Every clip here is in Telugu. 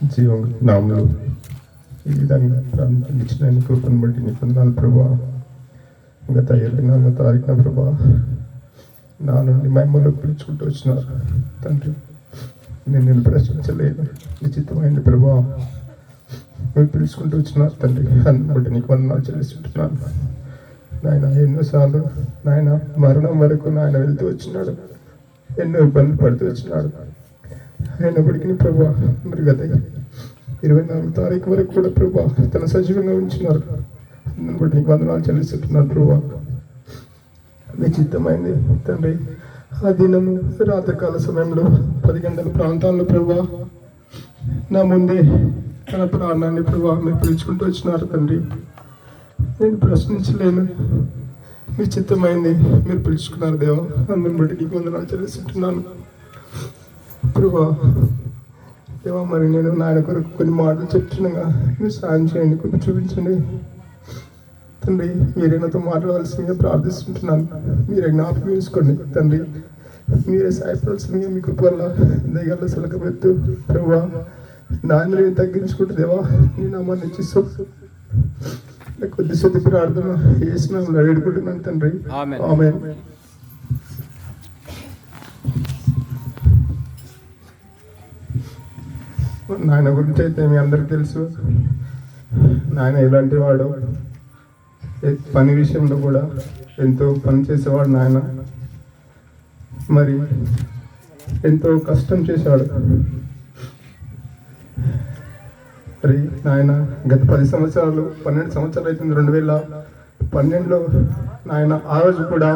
జీవం నామలు ఈ విధంగా ప్రారంభించిన కృపను బట్టి నీ పొందాలి ప్రభా. గత 24వ తారీఖున ప్రభా నా నుండి మహిమలోకి పిలుచుకుంటూ వచ్చినారు తండ్రి. నేను ప్రశ్నించలేదు, నిశ్చితమైంది ప్రభా. మీరు పిలుచుకుంటూ వచ్చినారు తండ్రి. అన్ని బట్టి నీకు వందనాలు చెల్లిస్తుంటున్నాను నాయన. ఎన్నోసార్లు నాయన మరణం వరకు నాయన వెళ్తూ వచ్చినాడు, ఎన్నో ఇబ్బందులు పడుతూ వచ్చినాడు. అయినప్పటికీ ప్రభా మరి గత 24వ తారీఖు వరకు కూడా ప్రభా తన సజీవంగా ఉంచినారు. అందుని బట్టి నీకు వందనాలు చెల్లిస్తుంటున్నాను ప్రభా. నిశ్చితమైంది తండ్రి. ఆ దినము రాత్రికాల సమయంలో 10 గంటల ప్రాంతాల్లో ప్రభా నా ముందే తన ప్రాణాన్ని ప్రభా మీరు పిలుచుకుంటూ వచ్చినారు తండ్రి. నేను ప్రశ్నించలేను, నిశ్చితమైంది మీరు పిలుచుకున్నారు దేవా. అందుని బట్టి నీకు వందనాలు చెల్లిస్తుంటున్నాను ప్రభా. దేవా మరి నేను నాయన కొరకు కొన్ని మాటలు చెప్తుండగా మీరు సాయం చేయండి, కొన్ని చూపించండి తండ్రి. మీరే నాతో మాట్లాడాల్సిందిగా ప్రార్థిస్తుంటున్నాను. మీరే జ్ఞాపకం తీసుకోండి తండ్రి. మీరే సాయపడాల్సిందిగా మీ కృప వల్ల దయగల సలకబెత్తు ప్రభా. నాన్న నేను తగ్గించుకుంటే దేవా నీ నామాన్ని ఇచ్చిస్తాం. కొద్దిసేపు ప్రార్థన చేసిన వేడుకుంటున్నాను తండ్రి. ఆమేన్. నాయన గురించి అయితే మీ అందరికి తెలుసు. నాయన ఇలాంటి వాడు, పని విషయంలో కూడా ఎంతో పని చేసేవాడు నాయన. మరి ఎంతో కష్టం చేశాడు. మరి నాయన గత 10 సంవత్సరాలు 12 సంవత్సరాలు అవుతుంది. 2012లో నాయన ఆ రోజు కూడా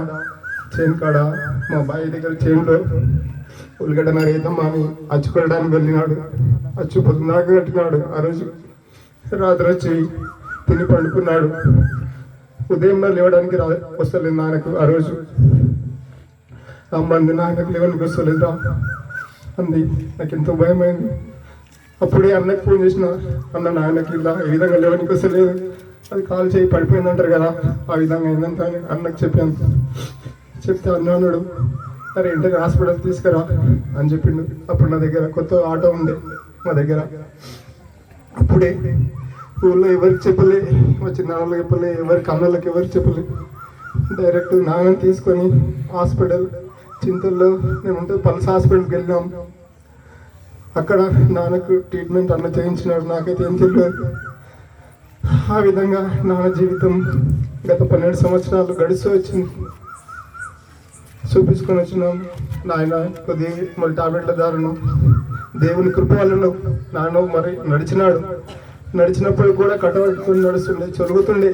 చేను కాడ మా బావి దగ్గర చేనులో ఉల్లిగడ్డ నరేద్దాం అని అచ్చుకోవడానికి వెళ్ళినాడు. అచ్చు పొద్దున్నాక కట్టినాడు. ఆ రోజు రాత్రి వచ్చి తిని పండుకున్నాడు. ఉదయంలో లేవడానికి వస్తలేదు నాన్నకు. ఆ రోజు అమ్మంది నాన్నకు లేవడానికి వస్తలేదురా అంది. నాకు ఎంతో భయమైంది. అప్పుడే అన్నకు ఫోన్ చేసిన, అన్న నాన్నకి ఇలా ఈ విధంగా లేవడానికి వస్తలేదు, అది కాల్ చేయి పడిపోయింది అంటారు కదా, ఆ విధంగా అయిందంట అని అన్నకు చెప్పాను. చెప్తే అన్నాడు, అరే ఇంటికి హాస్పిటల్ తీసుకురా అని చెప్పిండు. అప్పుడు నా దగ్గర కొత్త ఆటో ఉండే మా దగ్గర. అప్పుడే ఊళ్ళో ఎవరికి చెప్పలే, మా చిన్న వాళ్ళకి చెప్పలే, ఎవరికి అన్నోళ్ళకి ఎవరికి చెప్పలే. డైరెక్ట్ నాన్నని తీసుకొని హాస్పిటల్ చింతల్లో మేము ఉంటే పల్స్ హాస్పిటల్కి వెళ్ళినాం. అక్కడ నాన్నకు ట్రీట్మెంట్ అన్న చేయించినాడు. నాకైతే ఏం తెలియదు. ఆ విధంగా నాన్న జీవితం గత 12 సంవత్సరాలు గడుస్తూ వచ్చింది. చూపించుకొని వచ్చినాం. నాయన కొద్ది మరి టాబ్లెట్ల దారును దేవుని కృప వలన నాన్న మరి నడిచినాడు. నడిచినప్పుడు కూడా కట్టబట్టుకొని నడుస్తుండే, చదువుతుండే.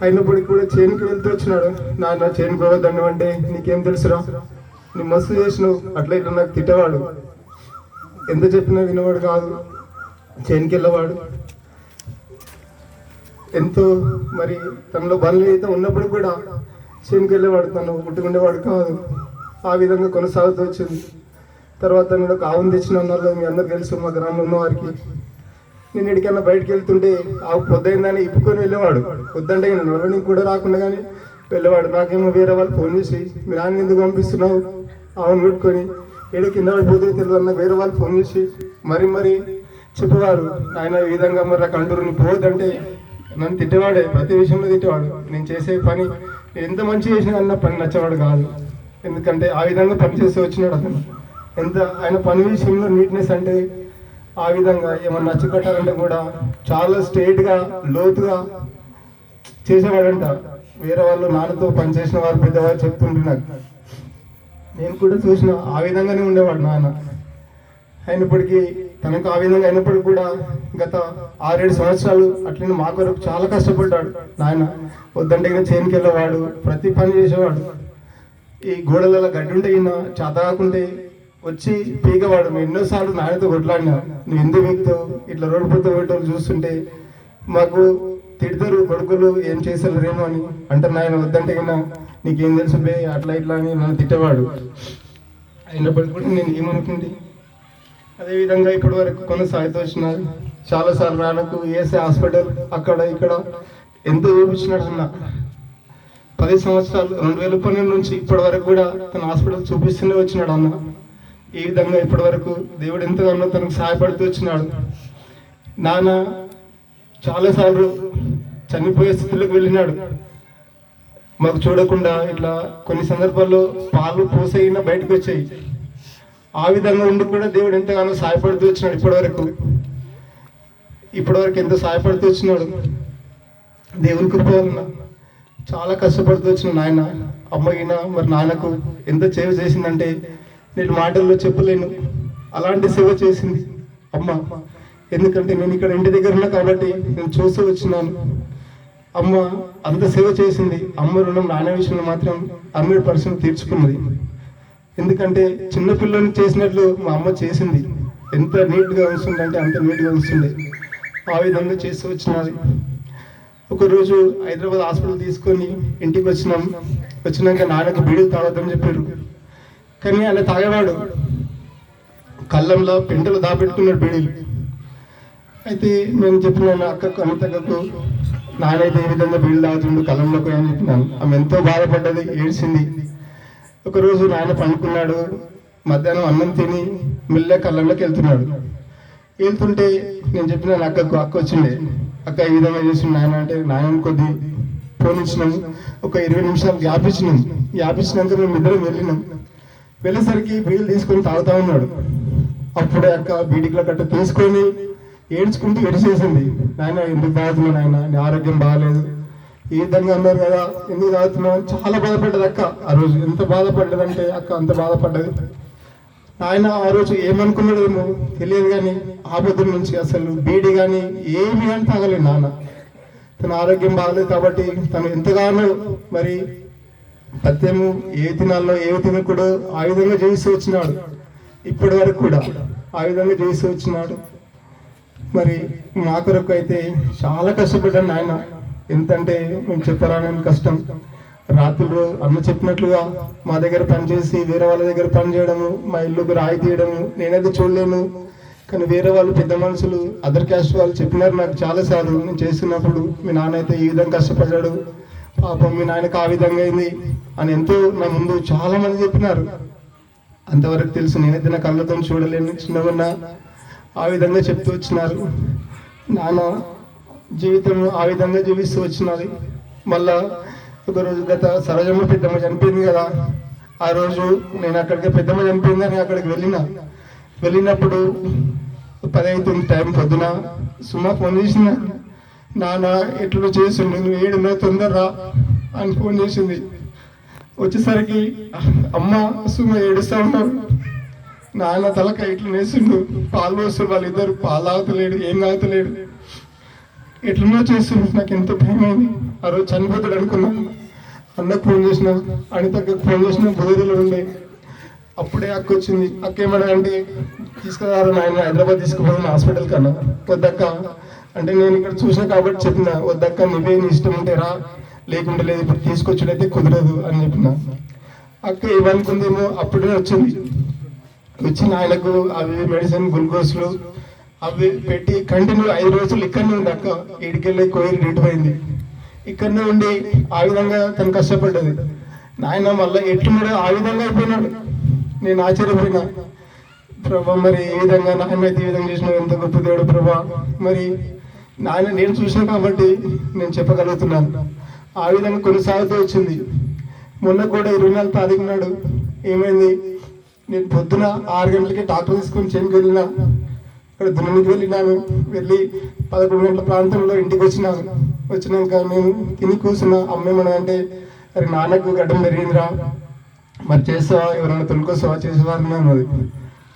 అయినప్పటికీ కూడా చేనుకి వెళ్తూ వచ్చినాడు. నాన్న చేనుకు పోవద్దండి అంటే నీకేం తెలుసురా, నీ మస్తు చేసినావు అట్లా ఇట్లా నాకు తిట్టేవాడు. ఎంత చెప్పినా వినేవాడు కాదు. చేనుకి వెళ్ళేవాడు. ఎంతో మరి తనలో బలం అయితే ఉన్నప్పుడు కూడా చేనుకి వెళ్ళేవాడు. తను పుట్టుకుండేవాడు కాదు. ఆ విధంగా కొనసాగుతూ వచ్చింది. తర్వాత నేను ఒక ఆవును తెచ్చిన వాళ్ళు మీ అందరు తెలుసు, మా గ్రామంలో ఉన్న వారికి. నేను ఎక్కడికైనా బయటకు వెళ్తుంటే ఆవు పొద్దుయిందని ఇప్పుకొని వెళ్ళేవాడు. వద్దంటే నడవడానికి కూడా రాకుండా కానీ వెళ్ళేవాడు. నాకేమో వేరే వాళ్ళు ఫోన్ చేసి మీ నాన్న ఎందుకు పంపిస్తున్నావు ఆవును పెట్టుకొని, ఏడో కింద పడిపోతే తెలియదన్న వేరే వాళ్ళు ఫోన్ చేసి మరి చెప్పేవారు. ఆయన ఈ విధంగా మరి కంటూరు నీ పోవద్దంటే నన్ను తిట్టేవాడే. ప్రతి విషయంలో తిట్టేవాడు. నేను చేసే పని నేను ఎంత మంచి చేసినా అన్న పని నచ్చేవాడు కాదు. ఎందుకంటే ఆ విధంగా పని చేసి వచ్చినాడు అతను. ఎంత ఆయన పని విషయంలో నీట్నెస్ అంటే ఆ విధంగా ఏమన్నా నచ్చు కట్టాలంటే కూడా చాలా స్ట్రైట్గా లోతుగా చేసేవాడంట. వేరే వాళ్ళు నాన్నతో పనిచేసిన వారు పెద్దవారు చెప్తుంటే నాకు నేను కూడా చూసిన ఆ విధంగానే ఉండేవాడు నాన్న. అయినప్పటికీ తనకు ఆ విధంగా అయినప్పటికీ కూడా గత 6-7 సంవత్సరాలు అట్లనే మా కొరకు చాలా కష్టపడ్డాడు నాయన. వద్దంటే చేనుకి వెళ్ళేవాడు, ప్రతి పని చేసేవాడు. ఈ గోడలలో గడ్డి ఉంటే ఈయన చేత కాకుంటే వచ్చి పీకవాడు. మేము ఎన్నోసార్లు నాయనతో కొట్లాడినా, నువ్వు ఎందుకు వ్యక్తావు ఇట్లా రోడ్డు పోతే పోయేటోళ్ళు చూస్తుంటే మాకు తిడతారు, కొడుకులు ఏం చేసేవారేమో అని అంటారు. నాయన వద్దంటే కన్నా నీకేం తెలుసు బే అట్లా ఇట్లా అని నన్ను తిట్టేవాడు. అయినప్పటికీ కూడా నేను ఏమనుకుంది అదేవిధంగా ఇప్పటి వరకు కొనసాగుతూ వచ్చినారు. చాలాసార్లు నాన్నకు ఏసే హాస్పిటల్ అక్కడ ఇక్కడ ఎంతో చూపించినట్టున్నా. 10 సంవత్సరాలు 2012 నుంచి ఇప్పటి వరకు కూడా తన హాస్పిటల్ చూపిస్తూనే వచ్చినాడు అన్న. ఈ విధంగా ఇప్పటి వరకు దేవుడు ఎంతగానో తనకు సహాయపడుతూ వచ్చినాడు. నాన్న చాలాసార్లు చనిపోయే స్థితిలోకి వెళ్ళినాడు. మాకు చూడకుండా ఇట్లా కొన్ని సందర్భాల్లో పాలు పోసైనా బయటకు వచ్చాయి. ఆ విధంగా ఉండి కూడా దేవుడు ఎంతగానో సహాయపడుతూ వచ్చినాడు. ఇప్పటివరకు ఎంతో సహాయపడుతూ వచ్చినాడు. దేవుని కృప వలన చాలా కష్టపడుతూ వచ్చిన నాయన అమ్మగిన మరి నాన్నకు ఎంత సేవ చేసిందంటే నేను మాటల్లో చెప్పలేను. అలాంటి సేవ చేసింది అమ్మ. ఎందుకంటే నేను ఇక్కడ ఇంటి దగ్గర ఉన్నా కాబట్టి నేను చూస్తూ వచ్చినాను. అమ్మ అంత సేవ చేసింది. అమ్మ రుణం నాన్న విషయంలో మాత్రం 100% తీర్చుకున్నది. ఎందుకంటే చిన్నపిల్లల్ని చేసినట్లు మా అమ్మ చేసింది. ఎంత నీట్గా ఉంటుందంటే అంత నీట్గా ఉంటుండే. ఆ విధంగా చేస్తూ వచ్చినది. ఒకరోజు హైదరాబాద్ హాస్పిటల్ తీసుకొని ఇంటికి వచ్చినాక నాన్నకు బీడీలు తాగొద్దని చెప్పారు. కానీ ఆయన తాగేవాడు. కళ్ళంలో పెంటలు దాపెట్టుకున్నాడు బీడీలు. అయితే నేను చెప్పినాను అక్కకు అనితకు, నానైతే ఏ విధంగా బీడీలు తాగుతుండు కళ్ళంలోకి అని చెప్పినాను. ఆమె ఎంతో బాధపడ్డది, ఏడ్చింది. ఒకరోజు నాయన పండుకున్నాడు. మధ్యాహ్నం అన్నం తిని మెల్లగా కళ్ళంలోకి వెళ్తుంటే నేను చెప్పినాను అక్క వచ్చిండే. అక్క ఈ విధంగా చేసిండు నాయన అంటే నాయన కొద్ది ఫోన్ ఇచ్చినాము. ఒక 20 నిమిషాలు గ్యాపించినాక మేము ఇద్దరం వెళ్ళేసరికి బీడీలు తీసుకొని తాగుతా ఉన్నాడు. అప్పుడే అక్క బీడీల కట్ట తీసుకొని ఏడ్చుకుంటూ ఎడిచేసింది. నాయన ఎందుకు తాగుతున్నావు నాయన, నీ ఆరోగ్యం బాగాలేదు, ఈ విధంగా అన్నారు కదా, ఎందుకు తాగుతున్నావు అని చాలా బాధపడ్డది అక్క. ఆ రోజు ఎంత బాధపడ్డదంటే అక్క అంత బాధపడ్డది. ఆయన ఆ రోజు ఏమనుకున్నాడేమో తెలియదు, కానీ ఆ పొద్దుల నుంచి అసలు బీడీ కానీ ఏమి కానీ తాగలేదు నాన్న. తన ఆరోగ్యం బాగలేదు కాబట్టి తను ఎంతగానో మరి పత్యము ఏ తినాలో ఏ తినకూడో ఆ విధంగా చేస్తూ వచ్చినాడు. ఇప్పటి వరకు కూడా ఆ విధంగా చేస్తూ వచ్చినాడు. మరి మా కొరకు అయితే చాలా కష్టపడ్డాను ఆయన. ఎంతంటే మేము చెప్పరాని కష్టం. రాత్రులు అన్న చెప్పినట్లుగా మా దగ్గర పనిచేసి వేరే వాళ్ళ దగ్గర పని చేయడము, మా ఇల్లుకు రాయి తీయడము నేనైతే చూడలేను. కానీ వేరే వాళ్ళు పెద్ద మనుషులు అదర్ క్యాస్ట్ వాళ్ళు చెప్పినారు నాకు చాలాసార్లు. నేను చేస్తున్నప్పుడు మీ నాన్న అయితే ఈ విధంగా కష్టపడ్డాడు, పాపం మీ నాన్నకు ఆ విధంగా అయింది అని ఎంతో నా ముందు చాలా మంది చెప్పినారు. అంతవరకు తెలుసు, నేనైతే నా కళ్ళతో చూడలేను. చిన్నగా ఆ విధంగా చెప్తూ వచ్చినారు. నాన్న జీవితం ఆ విధంగా జీవిస్తూ వచ్చినది. మళ్ళా ఒకరోజు గత సరోజమ్మ పెద్దమ్మ చనిపోయింది కదా, ఆ రోజు నేను అక్కడికి పెద్దమ్మ చనిపోయిందని అక్కడికి వెళ్ళినప్పుడు 10 అవుతుంది టైం పొద్దున. సుమా ఫోన్ చేసిన, నాన్న ఎట్లా చేసిండు, నువ్వు 7 తొందరరా అని ఫోన్ చేసింది. వచ్చేసరికి అమ్మ సుమ ఏడుస్తా ఉన్నారు. నాన్న తలక ఇట్లా వేసిండు, పాలు పోస్తుండు. వాళ్ళిద్దరు పాలు తాగుతలేడు, ఏం తాగుతలేడు, ఎట్లనో చేస్తుండు. నాకు ఎంతో భయమైంది. ఆ రోజు చనిపోతాడు అనుకున్నాను. అన్నకు ఫోన్ చేసిన, అనితకు ఫోన్ చేసిన, బుధులు ఉండే. అప్పుడే అక్క వచ్చింది. అక్క ఏమన్నా అంటే తీసుకురారు నాయన హైదరాబాద్ తీసుకుపోయిన హాస్పిటల్ కన్నా. వద్దక్క అంటే నేను ఇక్కడ చూసిన కాబట్టి చెప్పిన, వద్దక్క నువ్వే నీ ఇష్టం ఉంటే రా, లేకుంటే లేదు, ఇప్పుడు తీసుకొచ్చుడైతే కుదరదు అని చెప్పిన. అక్క ఏమనుకుందేమో అప్పుడే వచ్చి ఆయనకు అవి మెడిసిన్ గ్లూకోజ్లు అవి పెట్టి కంటిన్యూ 5 రోజులు ఇక్కడనే ఉంది అక్క. ఇడికెళ్ళి కోయిలు రిటుపోయింది. ఇక్కడనే ఉండి ఆ విధంగా తను కష్టపడ్డది. నాయన మళ్ళీ ఎట్లున్నాడో ఆ విధంగా అయిపోయినాడు. నేను ఆశ్చర్యపోయినా, ప్రభా మరి ఏ విధంగా నాయన ఈ విధంగా చేసినావు, ఎంత గొప్ప దేవుడు ప్రభా. మరి నాయన నేను చూసిన కాబట్టి నేను చెప్పగలుగుతున్నాను. ఆ విధంగా కొనసాగుతూ వచ్చింది. మొన్న కూడా 24 తారీఖు నాడు ఏమైంది, నేను పొద్దున 6 గంటలకి డాక్టర్ తీసుకొని చేనుకి వెళ్ళినా. ఇక్కడ దున్నికి వెళ్ళినాను. వెళ్ళి 11 గంటల ప్రాంతంలో ఇంటికి వచ్చినాక నేను తిని కూర్చున్నా. అమ్మేమన్నా అంటే, అరే నాన్నకు గడ్డం పెరిగిందిరా, మరి చేస్తావా, ఎవరైనా తొలుకొస్తావా, చేసేవా అన్నది.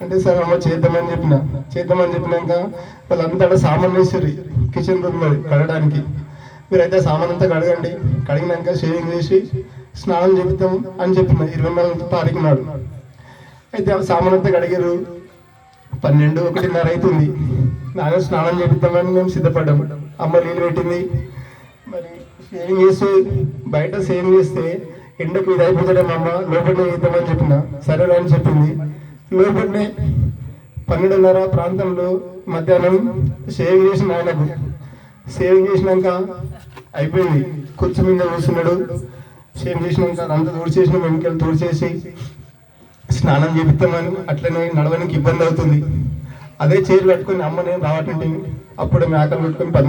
అంటే సరే అమ్మ చేద్దామని చెప్పినాక వాళ్ళంతా సామాన్ వేసారు కిచెన్ రూమ్ లో కడగడానికి. మీరైతే సామాన్ అంతా కడగండి, కడిగినాక షేవింగ్ చేసి స్నానం చెప్తాం అని చెప్పిన 24 తారీఖు నాడు. అయితే ఆ సామాన్ అంతా కడిగారు. 12, 1:30 అవుతుంది. నాన్న స్నానం చేపిద్దామని మేము సిద్ధపడ్డాము. అమ్మ నీళ్ళు పెట్టింది. మరి సేవింగ్ చేసి బయట సేవింగ్ చేస్తే ఎండకు ఇది అయిపోతాడేమో అమ్మ, లోపలనే చేద్దామని చెప్పిన. సరే అని చెప్పింది. లోపలనే 12:30 ప్రాంతంలో మధ్యాహ్నం సేవింగ్ చేసిన ఆయనకు. సేవింగ్ చేసినాక అయిపోయింది. కూర్చు మీద కూర్చున్నాడు. సేవింగ్ చేసినాక అంతా తోడిచేసిన వెనుకలు తోడిచేసి స్నానం చేపిస్తామని అట్లనే నడవడానికి ఇబ్బంది అవుతుంది. అదే చైర్ పెట్టుకొని అమ్మ నేను రావటంటే అప్పుడు మేకలు పెట్టుకొని 10